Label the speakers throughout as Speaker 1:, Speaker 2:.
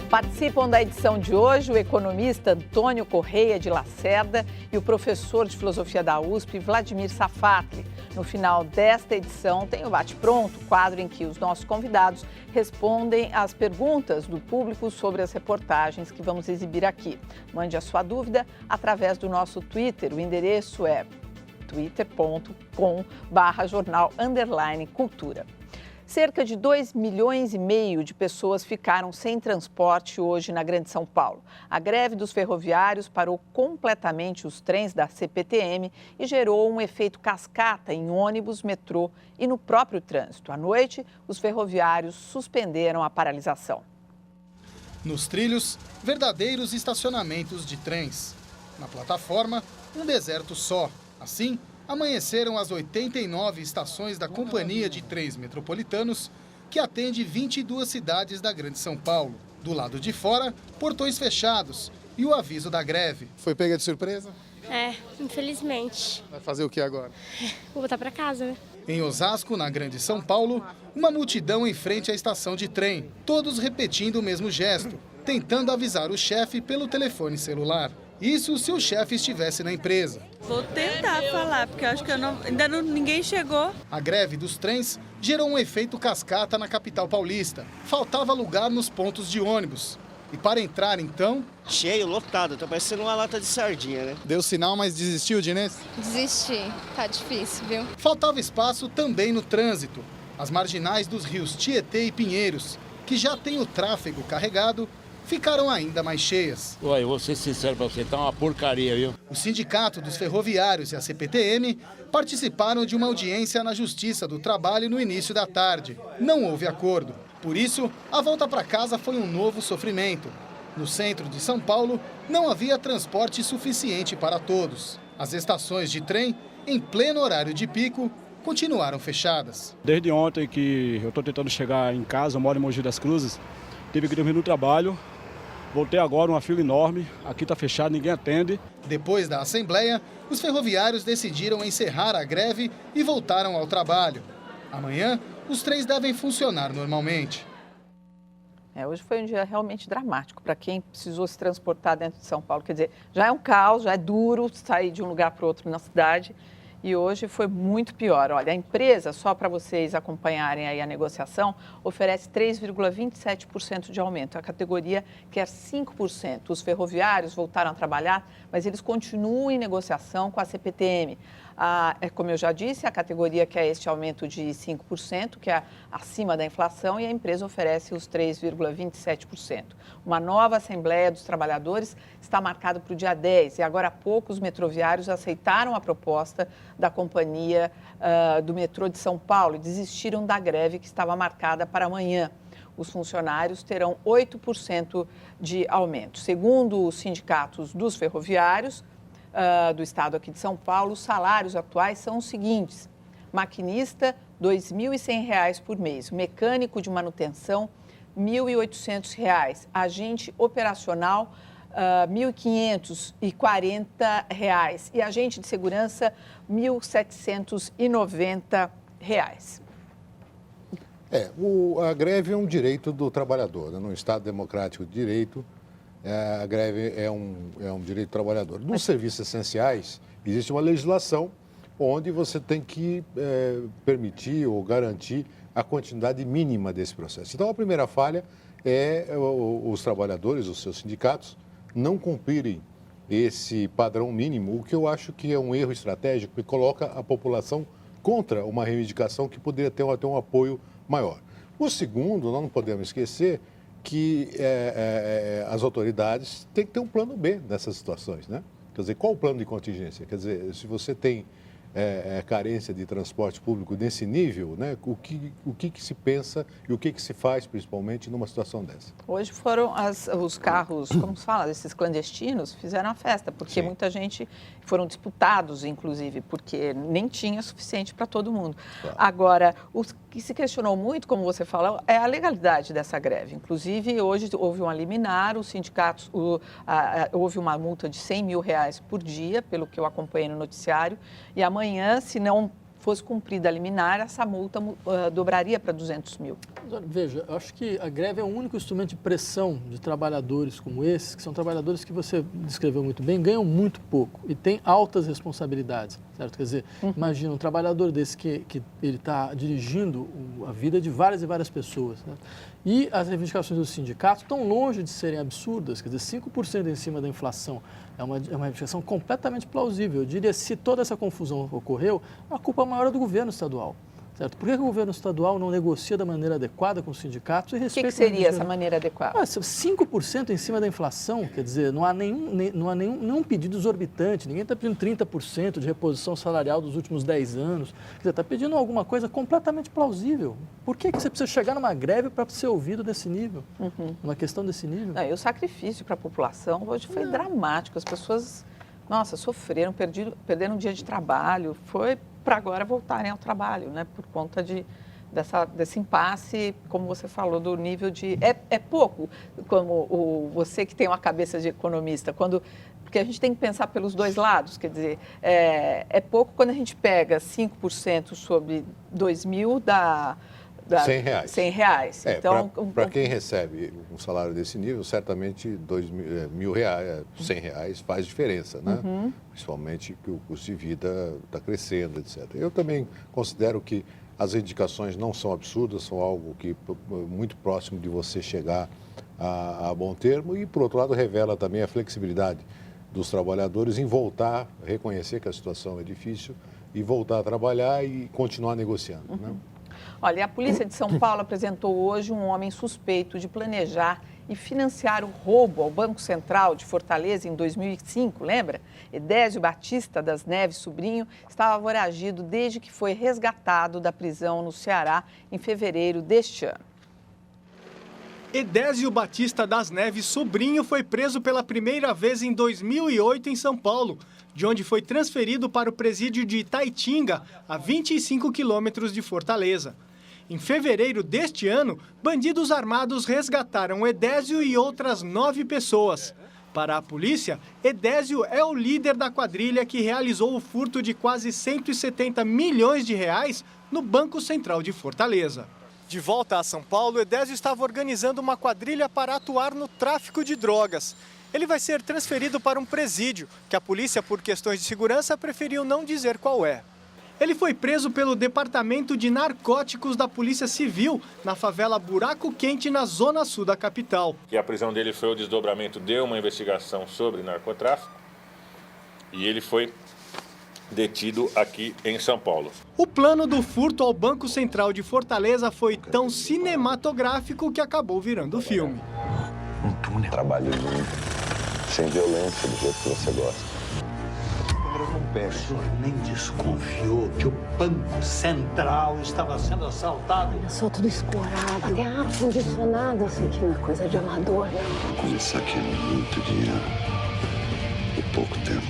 Speaker 1: Participam da edição de hoje o economista Antônio Correia de Lacerda e o professor de filosofia da USP, Vladimir Safatli. No final desta edição tem o Bate Pronto, quadro em que os nossos convidados respondem às perguntas do público sobre as reportagens que vamos exibir aqui. Mande a sua dúvida através do nosso Twitter. O endereço é twitter.com/jornal_cultura. Cerca de 2,5 milhões de pessoas ficaram sem transporte hoje na Grande São Paulo. A greve dos ferroviários parou completamente os trens da CPTM e gerou um efeito cascata em ônibus, metrô e no próprio trânsito. À noite, os ferroviários suspenderam a paralisação.
Speaker 2: Nos trilhos, verdadeiros estacionamentos de trens. Na plataforma, um deserto só. Assim, amanheceram as 89 estações da Companhia de Trens Metropolitanos, que atende 22 cidades da Grande São Paulo. Do lado de fora, portões fechados e o aviso da greve. Foi pega de surpresa?
Speaker 3: Infelizmente.
Speaker 2: Vai fazer o que agora?
Speaker 3: Vou voltar para casa, né?
Speaker 2: Em Osasco, na Grande São Paulo, uma multidão em frente à estação de trem, todos repetindo o mesmo gesto, tentando avisar o chefe pelo telefone celular. Isso se o chefe estivesse na empresa.
Speaker 4: Vou tentar falar, porque eu acho que ninguém chegou.
Speaker 2: A greve dos trens gerou um efeito cascata na capital paulista. Faltava lugar nos pontos de ônibus. E para entrar, então...
Speaker 5: Cheio, lotado, tá parecendo uma lata de sardinha, né?
Speaker 2: Deu sinal, mas desistiu de Inês?
Speaker 6: Desisti, tá difícil, viu?
Speaker 2: Faltava espaço também no trânsito. As marginais dos rios Tietê e Pinheiros, que já têm o tráfego carregado, ficaram ainda mais cheias.
Speaker 7: Olha, eu vou ser sincero pra você, tá uma porcaria, viu?
Speaker 2: O Sindicato dos Ferroviários e a CPTM participaram de uma audiência na Justiça do Trabalho no início da tarde. Não houve acordo. Por isso, a volta para casa foi um novo sofrimento. No centro de São Paulo, não havia transporte suficiente para todos. As estações de trem, em pleno horário de pico, continuaram fechadas.
Speaker 8: Desde ontem que eu estou tentando chegar em casa, eu moro em Mogi das Cruzes, tive que dormir no trabalho. Voltei agora, uma fila enorme, aqui está fechado, ninguém atende.
Speaker 2: Depois da assembleia, os ferroviários decidiram encerrar a greve e voltaram ao trabalho. Amanhã, os trens devem funcionar normalmente.
Speaker 1: Hoje foi um dia realmente dramático para quem precisou se transportar dentro de São Paulo. Quer dizer, já é um caos, já é duro sair de um lugar para o outro na cidade. E hoje foi muito pior. Olha, a empresa, só para vocês acompanharem aí a negociação, oferece 3,27% de aumento. A categoria quer 5%. Os ferroviários voltaram a trabalhar, mas eles continuam em negociação com a CPTM. Como eu já disse, a categoria quer este aumento de 5%, que é acima da inflação, e a empresa oferece os 3,27%. Uma nova Assembleia dos Trabalhadores está marcada para o dia 10, e agora há pouco os metroviários aceitaram a proposta da companhia do metrô de São Paulo e desistiram da greve que estava marcada para amanhã. Os funcionários terão 8% de aumento. Segundo os sindicatos dos ferroviários do estado aqui de São Paulo, os salários atuais são os seguintes: maquinista, R$ 2.100 por mês, mecânico de manutenção, R$ 1.800, agente operacional, R$ 1.540 e agente de segurança, R$ 1.790.
Speaker 9: A greve é um direito do trabalhador, né? No Estado democrático de direito, a greve é um direito do trabalhador. Nos serviços essenciais, existe uma legislação onde você tem que permitir ou garantir a quantidade mínima desse processo. Então, a primeira falha é os trabalhadores, os seus sindicatos, não cumprirem esse padrão mínimo, o que eu acho que é um erro estratégico e coloca a população contra uma reivindicação que poderia ter um apoio maior. O segundo, nós não podemos esquecer que as autoridades têm que ter um plano B nessas situações, né? Quer dizer, qual o plano de contingência? Quer dizer, se você tem carência de transporte público nesse nível, né? O que se pensa e o que se faz, principalmente, numa situação dessa?
Speaker 1: Hoje foram os carros, como se fala, esses clandestinos, fizeram a festa, porque muita gente, foram disputados, inclusive, porque nem tinha suficiente para todo mundo. Claro. Agora, o que se questionou muito, como você falou, é a legalidade dessa greve. Inclusive, hoje houve uma liminar, os sindicatos, houve uma multa de R$ 100 mil por dia, pelo que eu acompanhei no noticiário, e amanhã, se não fosse cumprida a liminar, essa multa dobraria para 200 mil.
Speaker 10: Veja, eu acho que a greve é o único instrumento de pressão de trabalhadores como esses, que são trabalhadores que você descreveu muito bem, ganham muito pouco e têm altas responsabilidades, certo? Quer dizer, imagina um trabalhador desse que ele está dirigindo a vida de várias e várias pessoas, né? E as reivindicações dos sindicatos estão longe de serem absurdas, quer dizer, 5% em cima da inflação é uma reivindicação completamente plausível. Eu diria, se toda essa confusão ocorreu, a culpa maior é do governo estadual. Certo? Por que o governo estadual não negocia da maneira adequada com os sindicatos e respeita...
Speaker 1: O que seria essa maneira adequada?
Speaker 10: 5% em cima da inflação, quer dizer, não há nenhum pedido exorbitante, ninguém está pedindo 30% de reposição salarial dos últimos 10 anos, quer dizer, está pedindo alguma coisa completamente plausível. Por que você precisa chegar numa greve para ser ouvido desse nível? Uma questão desse nível?
Speaker 1: Não, e o sacrifício para a população hoje foi dramático, as pessoas, sofreram, perderam um dia de trabalho, foi para agora voltarem ao trabalho, né? Por conta desse impasse, como você falou, do nível de... É pouco, como você que tem uma cabeça de economista, porque a gente tem que pensar pelos dois lados, quer dizer, é pouco quando a gente pega 5% sobre 2 mil dá R$100.
Speaker 9: Então, para quem recebe um salário desse nível, certamente R$1.000, R$100 faz diferença, né? Principalmente que o custo de vida está crescendo, etc. Eu também considero que as indicações não são absurdas, são algo que muito próximo de você chegar a bom termo e, por outro lado, revela também a flexibilidade dos trabalhadores em voltar, reconhecer que a situação é difícil e voltar a trabalhar e continuar negociando, né?
Speaker 1: Olha, a Polícia de São Paulo apresentou hoje um homem suspeito de planejar e financiar o roubo ao Banco Central de Fortaleza em 2005, lembra? Edésio Batista das Neves Sobrinho estava foragido desde que foi resgatado da prisão no Ceará em fevereiro deste ano.
Speaker 11: Edésio Batista das Neves Sobrinho foi preso pela primeira vez em 2008 em São Paulo, de onde foi transferido para o presídio de Itaitinga, a 25 quilômetros de Fortaleza. Em fevereiro deste ano, bandidos armados resgataram Edésio e outras 9 pessoas. Para a polícia, Edésio é o líder da quadrilha que realizou o furto de quase 170 milhões de reais no Banco Central de Fortaleza. De volta a São Paulo, Edésio estava organizando uma quadrilha para atuar no tráfico de drogas. Ele vai ser transferido para um presídio, que a polícia, por questões de segurança, preferiu não dizer qual é. Ele foi preso pelo Departamento de Narcóticos da Polícia Civil, na favela Buraco Quente, na zona sul da capital.
Speaker 12: E a prisão dele foi o desdobramento de uma investigação sobre narcotráfico e ele foi detido aqui em São Paulo.
Speaker 11: O plano do furto ao Banco Central de Fortaleza foi tão cinematográfico que acabou virando filme.
Speaker 13: Um túnel. Trabalho limpo, sem violência, do jeito que você gosta.
Speaker 14: O senhor nem desconfiou que o Banco Central estava sendo assaltado?
Speaker 15: Eu sou tudo escorado, até ar-condicionado, assim, que não é coisa de amador, né?
Speaker 13: Quando saquei muito dinheiro em pouco tempo.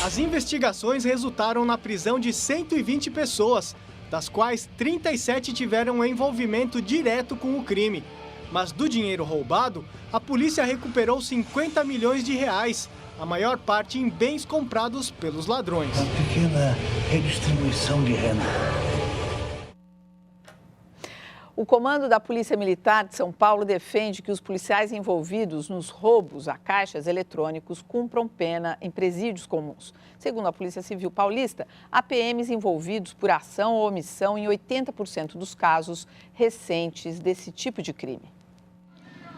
Speaker 11: As investigações resultaram na prisão de 120 pessoas, das quais 37 tiveram envolvimento direto com o crime. Mas do dinheiro roubado, a polícia recuperou 50 milhões de reais, a maior parte em bens comprados pelos ladrões.
Speaker 14: Uma pequena redistribuição de renda.
Speaker 1: O comando da Polícia Militar de São Paulo defende que os policiais envolvidos nos roubos a caixas eletrônicos cumpram pena em presídios comuns. Segundo a Polícia Civil Paulista, há PMs envolvidos por ação ou omissão em 80% dos casos recentes desse tipo de crime.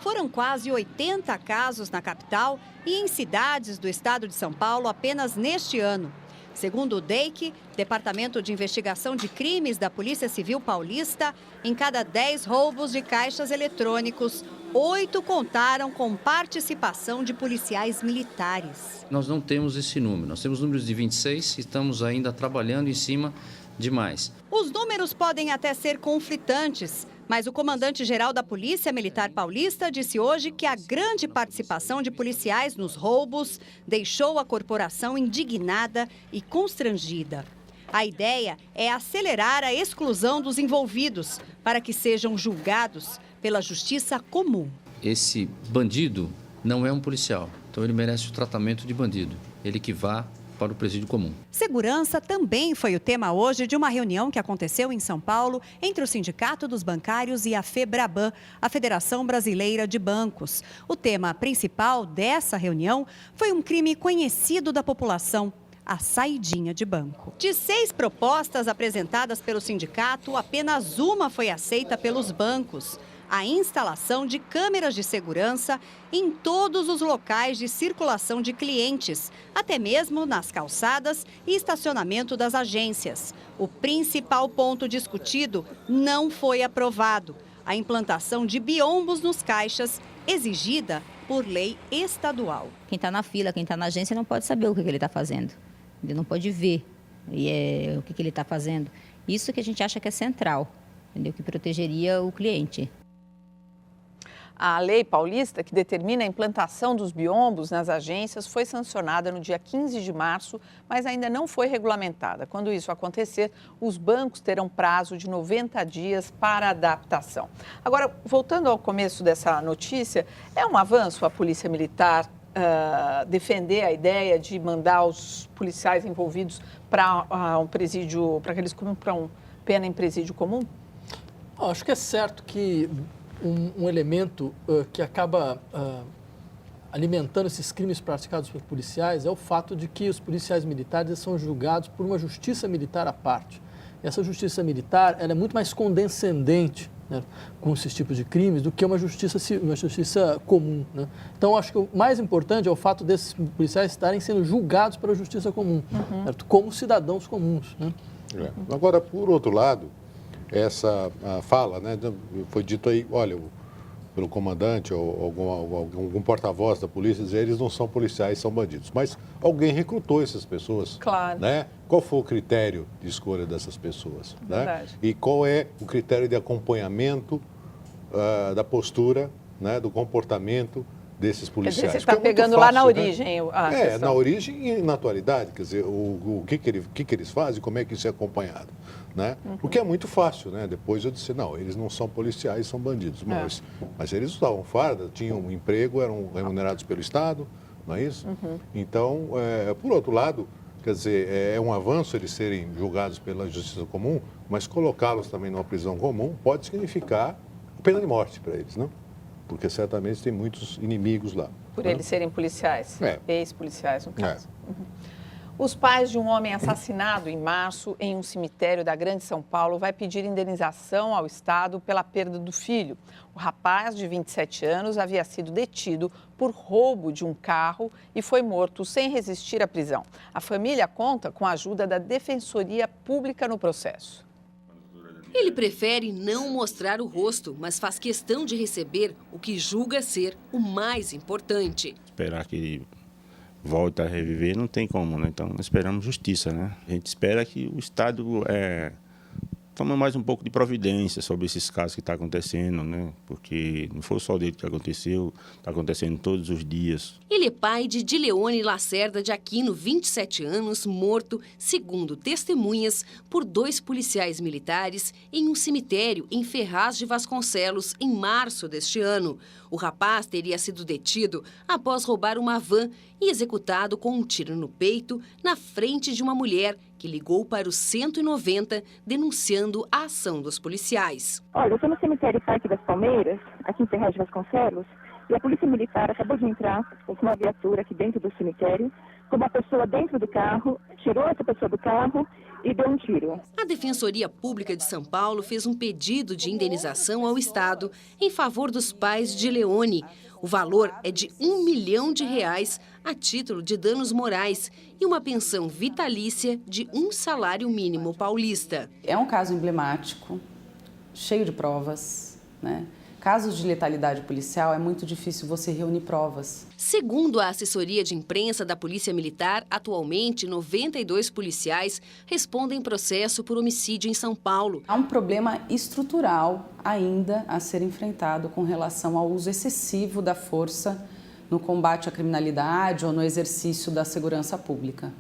Speaker 16: Foram quase 80 casos na capital e em cidades do estado de São Paulo apenas neste ano. Segundo o DEIC, Departamento de Investigação de Crimes da Polícia Civil Paulista, em cada 10 roubos de caixas eletrônicos, 8 contaram com participação de policiais militares.
Speaker 17: Nós não temos esse número, nós temos números de 26 e estamos ainda trabalhando em cima de mais.
Speaker 16: Os números podem até ser conflitantes, mas o comandante-geral da Polícia Militar Paulista disse hoje que a grande participação de policiais nos roubos deixou a corporação indignada e constrangida. A ideia é acelerar a exclusão dos envolvidos para que sejam julgados pela justiça comum.
Speaker 17: Esse bandido não é um policial, então ele merece o tratamento de bandido. Ele que vá para o presídio comum.
Speaker 16: Segurança também foi o tema hoje de uma reunião que aconteceu em São Paulo entre o Sindicato dos Bancários e a FEBRABAN, a Federação Brasileira de Bancos. O tema principal dessa reunião foi um crime conhecido da população: a saidinha de banco. De 6 propostas apresentadas pelo sindicato, apenas uma foi aceita pelos bancos: a instalação de câmeras de segurança em todos os locais de circulação de clientes, até mesmo nas calçadas e estacionamento das agências. O principal ponto discutido não foi aprovado: a implantação de biombos nos caixas, exigida por lei estadual.
Speaker 18: Quem está na fila, quem está na agência não pode saber o que ele está fazendo. Ele não pode ver o que ele está fazendo. Isso que a gente acha que é central, entendeu? Que protegeria o cliente.
Speaker 1: A lei paulista, que determina a implantação dos biombos nas agências, foi sancionada no dia 15 de março, mas ainda não foi regulamentada. Quando isso acontecer, os bancos terão prazo de 90 dias para adaptação. Agora, voltando ao começo dessa notícia, é um avanço a Polícia Militar defender a ideia de mandar os policiais envolvidos para um presídio, para que eles cumpram pena em presídio comum?
Speaker 10: Acho que é certo que um elemento que acaba alimentando esses crimes praticados por policiais é o fato de que os policiais militares são julgados por uma justiça militar à parte. E essa justiça militar ela é muito mais condescendente, né, com esses tipos de crimes do que uma justiça comum, né? Então, acho que o mais importante é o fato desses policiais estarem sendo julgados pela justiça comum, certo? Como cidadãos comuns, né?
Speaker 9: Agora, por outro lado, essa fala, né, foi dito aí, olha, pelo comandante ou algum porta-voz da polícia, dizer eles não são policiais, são bandidos. Mas alguém recrutou essas pessoas,
Speaker 1: claro,
Speaker 9: né? Qual foi o critério de escolha dessas pessoas?
Speaker 1: Verdade.
Speaker 9: Né? E qual é o critério de acompanhamento da postura, né, do comportamento desses policiais?
Speaker 1: Quer dizer, você está pegando fácil, lá na origem,
Speaker 9: né? Na origem e na atualidade, quer dizer, o que eles fazem, como é que isso é acompanhado, né? O que é muito fácil, né? Depois eu disse, não, eles não são policiais, são bandidos, mas eles usavam farda, tinham um emprego, eram remunerados pelo Estado, não é isso? Então, por outro lado, quer dizer, é um avanço eles serem julgados pela justiça comum, mas colocá-los também numa prisão comum pode significar pena de morte para eles, não? Porque certamente tem muitos inimigos lá.
Speaker 1: Por eles serem policiais, ex-policiais no caso.
Speaker 9: É.
Speaker 1: Os pais de um homem assassinado em março em um cemitério da Grande São Paulo vai pedir indenização ao Estado pela perda do filho. O rapaz, de 27 anos, havia sido detido por roubo de um carro e foi morto sem resistir à prisão. A família conta com a ajuda da Defensoria Pública no processo.
Speaker 19: Ele prefere não mostrar o rosto, mas faz questão de receber o que julga ser o mais importante.
Speaker 7: Esperar que ele volte a reviver não tem como, né? Então esperamos justiça, né? A gente espera que o Estado tome mais um pouco de providência sobre esses casos que estão acontecendo, né? Porque não foi só dele que aconteceu, está acontecendo todos os dias.
Speaker 19: Ele é pai de Dileone Lacerda de Aquino, 27 anos, morto, segundo testemunhas, por 2 policiais militares em um cemitério em Ferraz de Vasconcelos, em março deste ano. O rapaz teria sido detido após roubar uma van e executado com um tiro no peito na frente de uma mulher que ligou para o 190 denunciando a ação dos policiais.
Speaker 20: Olha, eu estou no cemitério Parque das Palmeiras, aqui em Ferraz de Vasconcelos, e a Polícia Militar acabou de entrar com uma viatura aqui dentro do cemitério, com uma pessoa dentro do carro, tirou essa pessoa do carro e deu um tiro.
Speaker 19: A Defensoria Pública de São Paulo fez um pedido de indenização ao Estado em favor dos pais de Leone. O valor é de R$1 milhão a título de danos morais e uma pensão vitalícia de um salário mínimo paulista.
Speaker 21: É um caso emblemático, cheio de provas, né? Casos de letalidade policial, é muito difícil você reunir provas.
Speaker 19: Segundo a assessoria de imprensa da Polícia Militar, atualmente 92 policiais respondem processo por homicídio em São Paulo.
Speaker 21: Há um problema estrutural ainda a ser enfrentado com relação ao uso excessivo da força no combate à criminalidade ou no exercício da segurança pública.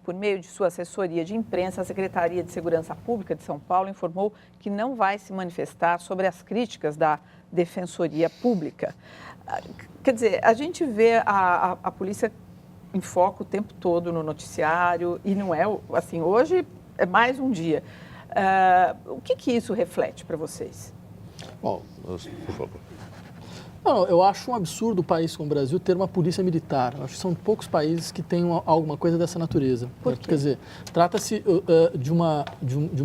Speaker 1: Por meio de sua assessoria de imprensa, a Secretaria de Segurança Pública de São Paulo informou que não vai se manifestar sobre as críticas da Defensoria Pública. Quer dizer, a gente vê a polícia em foco o tempo todo no noticiário e não é, assim, hoje é mais um dia. O que isso reflete para vocês?
Speaker 9: Bom, por favor.
Speaker 10: Não, eu acho um absurdo o país como o Brasil ter uma polícia militar. Eu acho que são poucos países que têm alguma coisa dessa natureza.
Speaker 1: Por quê?
Speaker 10: Quer dizer, trata-se de uma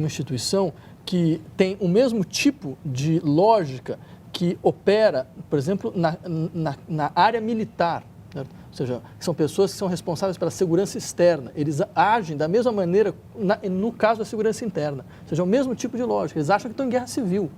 Speaker 10: instituição que tem o mesmo tipo de lógica que opera, por exemplo, na área militar. Certo? Ou seja, são pessoas que são responsáveis pela segurança externa. Eles agem da mesma maneira no caso da segurança interna. Ou seja, é o mesmo tipo de lógica. Eles acham que estão em guerra civil.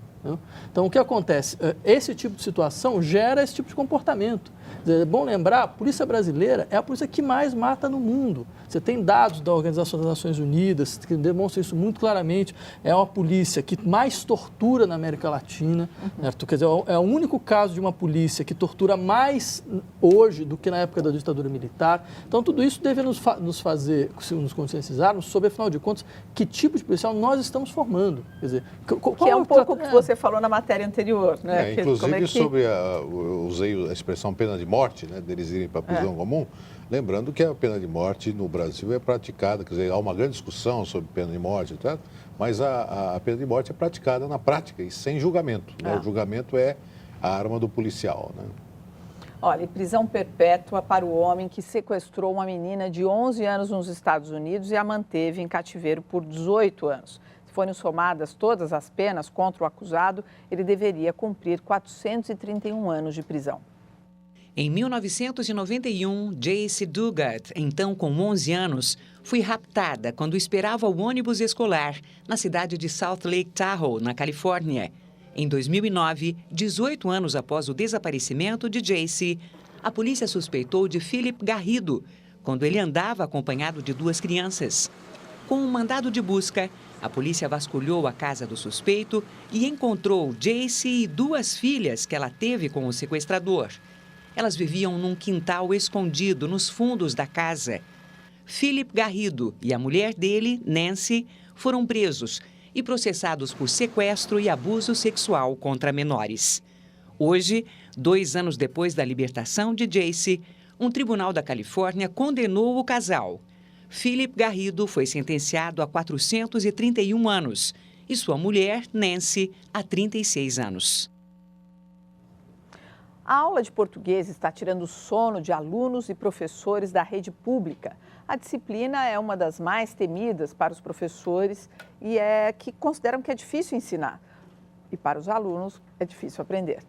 Speaker 10: Então, o que acontece? Esse tipo de situação gera esse tipo de comportamento. É bom lembrar, a polícia brasileira é a polícia que mais mata no mundo. Você tem dados da Organização das Nações Unidas que demonstram isso muito claramente. É uma polícia que mais tortura na América Latina. Certo? Quer dizer, é o único caso de uma polícia que tortura mais hoje do que na época da ditadura militar. Então, tudo isso deve nos fazer, nos conscientizarmos sobre, afinal de contas, que tipo de policial nós estamos formando. Quer dizer,
Speaker 1: que é um pouco o que você falou na matéria anterior, né?
Speaker 9: Inclusive, sobre eu usei a expressão pena de morte, né, deles irem para a prisão comum, lembrando que a pena de morte no Brasil é praticada, quer dizer, há uma grande discussão sobre pena de morte, tá? Mas a pena de morte é praticada na prática e sem julgamento. Né? O julgamento é a arma do policial, né?
Speaker 1: Olha, prisão perpétua para o homem que sequestrou uma menina de 11 anos nos Estados Unidos e a manteve em cativeiro por 18 anos. Se forem somadas todas as penas contra o acusado, ele deveria cumprir 431 anos de prisão.
Speaker 3: Em 1991, Jace Dugat, então com 11 anos, foi raptada quando esperava o ônibus escolar na cidade de South Lake Tahoe, na Califórnia. Em 2009, 18 anos após o desaparecimento de Jace, a polícia suspeitou de Philip Garrido, quando ele andava acompanhado de 2 crianças. Com um mandado de busca, a polícia vasculhou a casa do suspeito e encontrou Jace e 2 filhas que ela teve com o sequestrador. Elas viviam num quintal escondido nos fundos da casa. Philip Garrido e a mulher dele, Nancy, foram presos e processados por sequestro e abuso sexual contra menores. Hoje, 2 anos depois da libertação de Jace, um tribunal da Califórnia condenou o casal. Philip Garrido foi sentenciado a 431 anos e sua mulher, Nancy, a 36 anos.
Speaker 1: A aula de português está tirando o sono de alunos e professores da rede pública. A disciplina é uma das mais temidas para os professores e é que consideram que é difícil ensinar. E para os alunos é difícil aprender.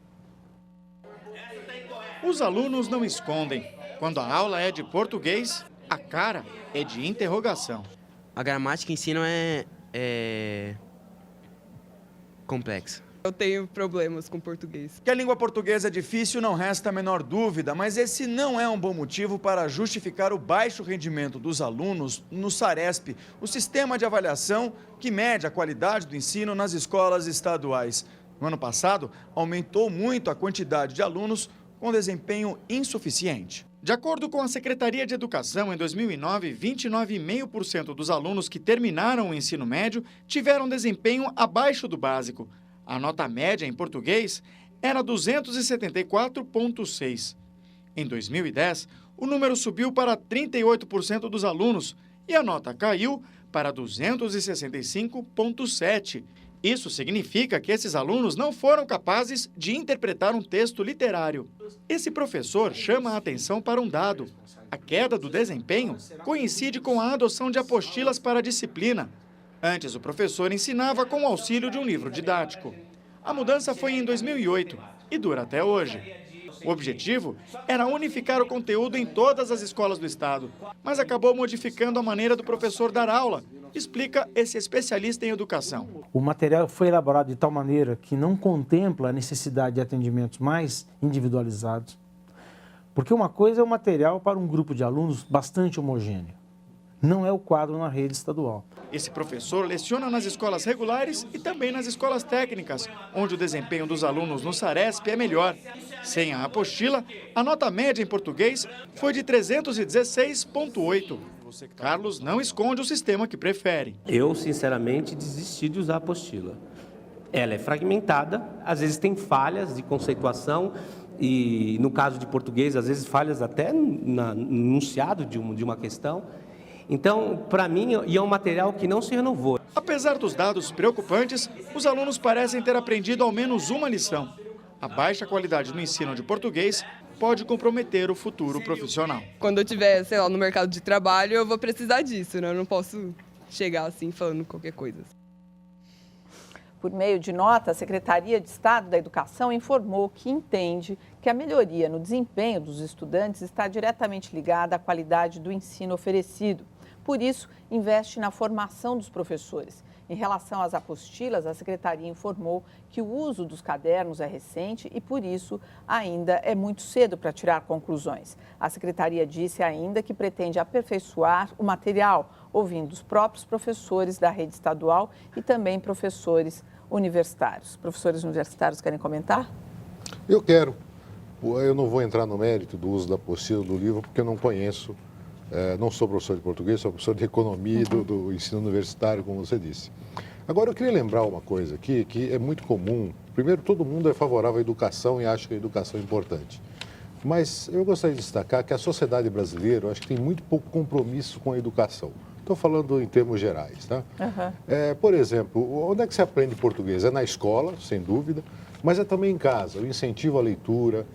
Speaker 22: Os alunos não escondem. Quando a aula é de português, a cara é de interrogação.
Speaker 23: A gramática em si não é complexa.
Speaker 24: Eu tenho problemas com português.
Speaker 25: Que a língua portuguesa é difícil não resta a menor dúvida, mas esse não é um bom motivo para justificar o baixo rendimento dos alunos no SARESP, o sistema de avaliação que mede a qualidade do ensino nas escolas estaduais. No ano passado, aumentou muito a quantidade de alunos com desempenho insuficiente. De acordo com a Secretaria de Educação, em 2009, 29,5% dos alunos que terminaram o ensino médio tiveram desempenho abaixo do básico. A nota média em português era 274,6. Em 2010, o número subiu para 38% dos alunos e a nota caiu para 265,7. Isso significa que esses alunos não foram capazes de interpretar um texto literário. Esse professor chama a atenção para um dado. A queda do desempenho coincide com a adoção de apostilas para a disciplina. Antes, o professor ensinava com o auxílio de um livro didático. A mudança foi em 2008 e dura até hoje. O objetivo era unificar o conteúdo em todas as escolas do estado, mas acabou modificando a maneira do professor dar aula, explica esse especialista em educação.
Speaker 26: O material foi elaborado de tal maneira que não contempla a necessidade de atendimentos mais individualizados, porque uma coisa é o material para um grupo de alunos bastante homogêneo. Não é o quadro na rede estadual.
Speaker 22: Esse professor leciona nas escolas regulares e também nas escolas técnicas, onde o desempenho dos alunos no SARESP é melhor. Sem a apostila, a nota média em português foi de 316,8. Carlos não esconde o sistema que prefere.
Speaker 27: Eu, sinceramente, desisti de usar a apostila. Ela é fragmentada, às vezes tem falhas de conceituação e no caso de português, às vezes falhas até no enunciado de uma questão. Então, para mim, é um material que não se renovou.
Speaker 25: Apesar dos dados preocupantes, os alunos parecem ter aprendido ao menos uma lição. A baixa qualidade no ensino de português pode comprometer o futuro profissional.
Speaker 24: Quando eu estiver, sei lá, no mercado de trabalho, eu vou precisar disso, né? Eu não posso chegar assim falando qualquer coisa.
Speaker 1: Por meio de nota, a Secretaria de Estado da Educação informou que entende que a melhoria no desempenho dos estudantes está diretamente ligada à qualidade do ensino oferecido. Por isso, investe na formação dos professores. Em relação às apostilas, a Secretaria informou que o uso dos cadernos é recente e, por isso, ainda é muito cedo para tirar conclusões. A Secretaria disse ainda que pretende aperfeiçoar o material, ouvindo os próprios professores da rede estadual e também professores universitários. Professores universitários querem comentar?
Speaker 9: Eu quero. Eu não vou entrar no mérito do uso da apostila do livro, porque eu não conheço. Não sou professor de português, sou professor de economia e do ensino universitário, como você disse. Agora, eu queria lembrar uma coisa aqui, que é muito comum. Primeiro, todo mundo é favorável à educação e acha que a educação é importante. Mas eu gostaria de destacar que a sociedade brasileira, eu acho que tem muito pouco compromisso com a educação. Estou falando em termos gerais, tá? Por exemplo, onde é que se aprende português? É na escola, sem dúvida, mas é também em casa. O incentivo à leitura,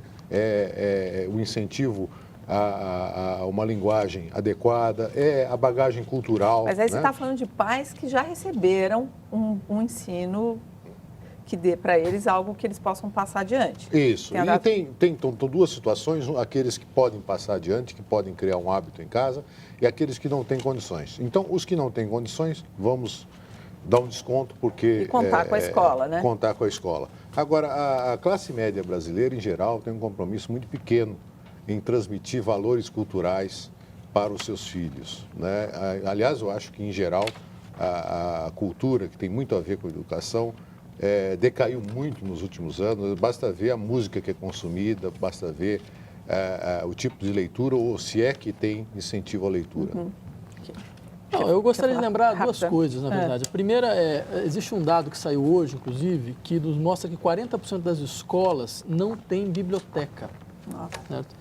Speaker 9: o incentivo a uma linguagem adequada, a bagagem cultural.
Speaker 1: Mas aí você está falando de pais que já receberam um ensino que dê para eles algo que eles possam passar adiante.
Speaker 9: Isso. E tem duas situações, aqueles que podem passar adiante, que podem criar um hábito em casa, e aqueles que não têm condições. Então, os que não têm condições, vamos dar um desconto, porque...
Speaker 1: E contar com a escola, né?
Speaker 9: Contar com a escola. Agora, a classe média brasileira, em geral, tem um compromisso muito pequeno em transmitir valores culturais para os seus filhos, né? Aliás, eu acho que, em geral, a cultura, que tem muito a ver com a educação, decaiu muito nos últimos anos. Basta ver a música que é consumida, basta ver o tipo de leitura, ou se é que tem incentivo à leitura.
Speaker 10: Não, eu gostaria de lembrar duas coisas, na verdade. A primeira existe um dado que saiu hoje, inclusive, que nos mostra que 40% das escolas não têm biblioteca. Certo?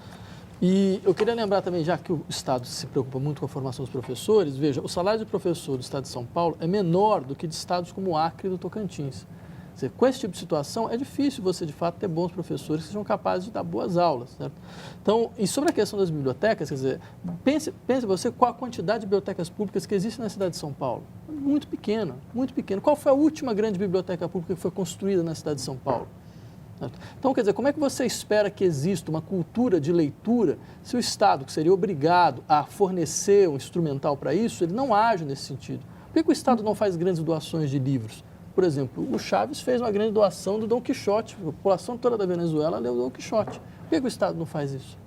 Speaker 10: E eu queria lembrar também, já que o Estado se preocupa muito com a formação dos professores, veja, o salário de professor do Estado de São Paulo é menor do que de estados como o Acre e do Tocantins. Quer dizer, com esse tipo de situação, é difícil você, de fato, ter bons professores que sejam capazes de dar boas aulas. Certo? Então, e sobre a questão das bibliotecas, quer dizer, pense você qual a quantidade de bibliotecas públicas que existe na cidade de São Paulo. Muito pequena, muito pequena. Qual foi a última grande biblioteca pública que foi construída na cidade de São Paulo? Então, quer dizer, como é que você espera que exista uma cultura de leitura se o Estado, que seria obrigado a fornecer um instrumental para isso, ele não age nesse sentido? Por que o Estado não faz grandes doações de livros? Por exemplo, o Chaves fez uma grande doação do Dom Quixote, a população toda da Venezuela leu o Dom Quixote. Por que o Estado não faz isso?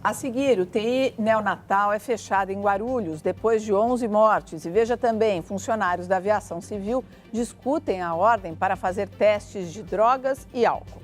Speaker 1: A seguir, o UTI neonatal é fechado em Guarulhos depois de 11 mortes. E veja também, funcionários da aviação civil discutem a ordem para fazer testes de drogas e álcool.